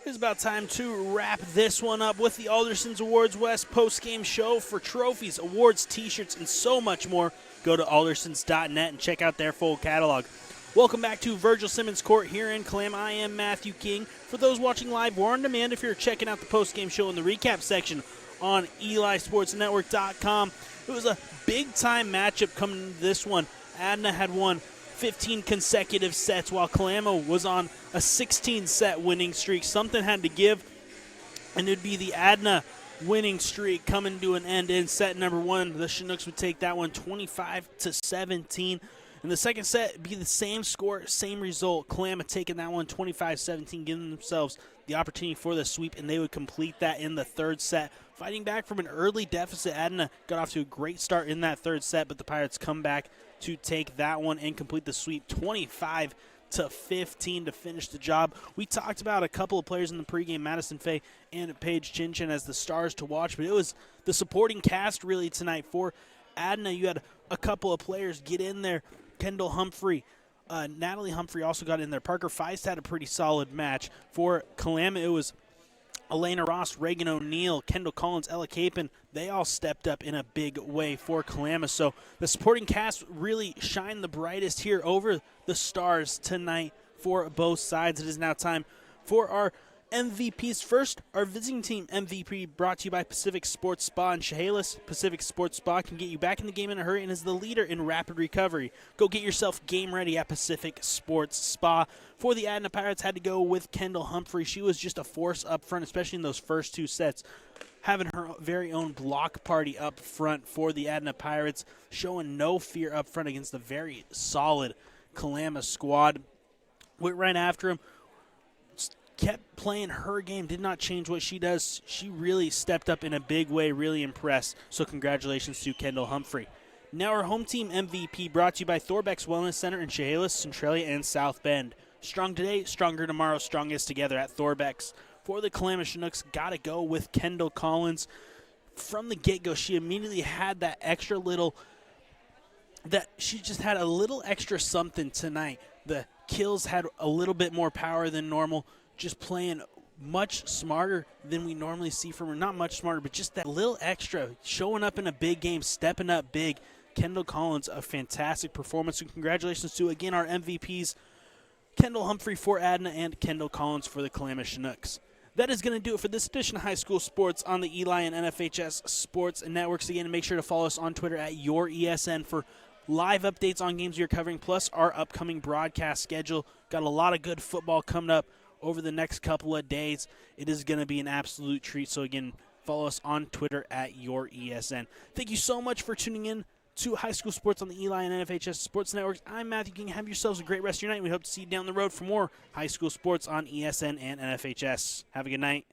It's about time to wrap this one up with the Alderson's Awards West post-game show. For trophies, awards, t-shirts, and so much more, go to aldersons.net and check out their full catalog. Welcome back to Virgil Simmons Court here in Kalama. I am Matthew King. For those watching live or on demand, if you're checking out the post-game show in the recap section on EliSportsNetwork.com, it was a big-time matchup coming to this one. Adna had won 15 consecutive sets while Kalama was on a 16-set winning streak. Something had to give, and it would be the Adna winning streak coming to an end in set number one. The Chinooks would take that one 25-17. In the second set, be the same score, same result. Kalama taking that one 25-17, giving themselves the opportunity for the sweep, and they would complete that in the third set. Fighting back from an early deficit, Adna got off to a great start in that third set, but the Pirates come back to take that one and complete the sweep 25-15 to finish the job. We talked about a couple of players in the pregame, Madison Faye and Paige Chinchin, as the stars to watch, but it was the supporting cast really tonight. For Adna, you had a couple of players get in there. Kendall Humphrey, Natalie Humphrey also got in there. Parker Feist had a pretty solid match. For Kalama, it was Elena Ross, Reagan O'Neill, Kendall Collins, Ella Capon. They all stepped up in a big way for Kalama. So the supporting cast really shined the brightest here over the stars tonight for both sides. It is now time for our MVPs. First, our visiting team MVP, brought to you by Pacific Sports Spa in Chehalis. Pacific Sports Spa can get you back in the game in a hurry and is the leader in rapid recovery. Go get yourself game ready at Pacific Sports Spa. For the Adna Pirates, had to go with Kendall Humphrey. She was just a force up front, especially in those first two sets, having her very own block party up front for the Adna Pirates, showing no fear up front against the very solid Kalama squad. Went right after him, kept playing her game, did not change what she does. She really stepped up in a big way, really impressed. So congratulations to Kendall Humphrey. Now our home team MVP, brought to you by Thorbeck's Wellness Center in Chehalis, Centralia, and South Bend. Strong today, stronger tomorrow, strongest together at Thorbeck's. For the Kalama Chinooks, got to go with Kendall Collins. From the get-go, she immediately had that extra little, she just had a little extra something tonight. The kills had a little bit more power than normal, just playing much smarter than we normally see from her. Not much smarter, but just that little extra, showing up in a big game, stepping up big. Kendall Collins, a fantastic performance, and congratulations to, again, our MVPs, Kendall Humphrey for Adna and Kendall Collins for the Kalama Chinooks. That is going to do it for this edition of High School Sports on the Eli and NFHS Sports Networks. Again, make sure to follow us on Twitter at YourESN for live updates on games we are covering, plus our upcoming broadcast schedule. Got a lot of good football coming up over the next couple of days. It is going to be an absolute treat. So, again, follow us on Twitter at YourESN. Thank you so much for tuning in to High School Sports on the Eli and NFHS Sports Networks. I'm Matthew King. Have yourselves a great rest of your night. We hope to see you down the road for more High School Sports on ESN and NFHS. Have a good night.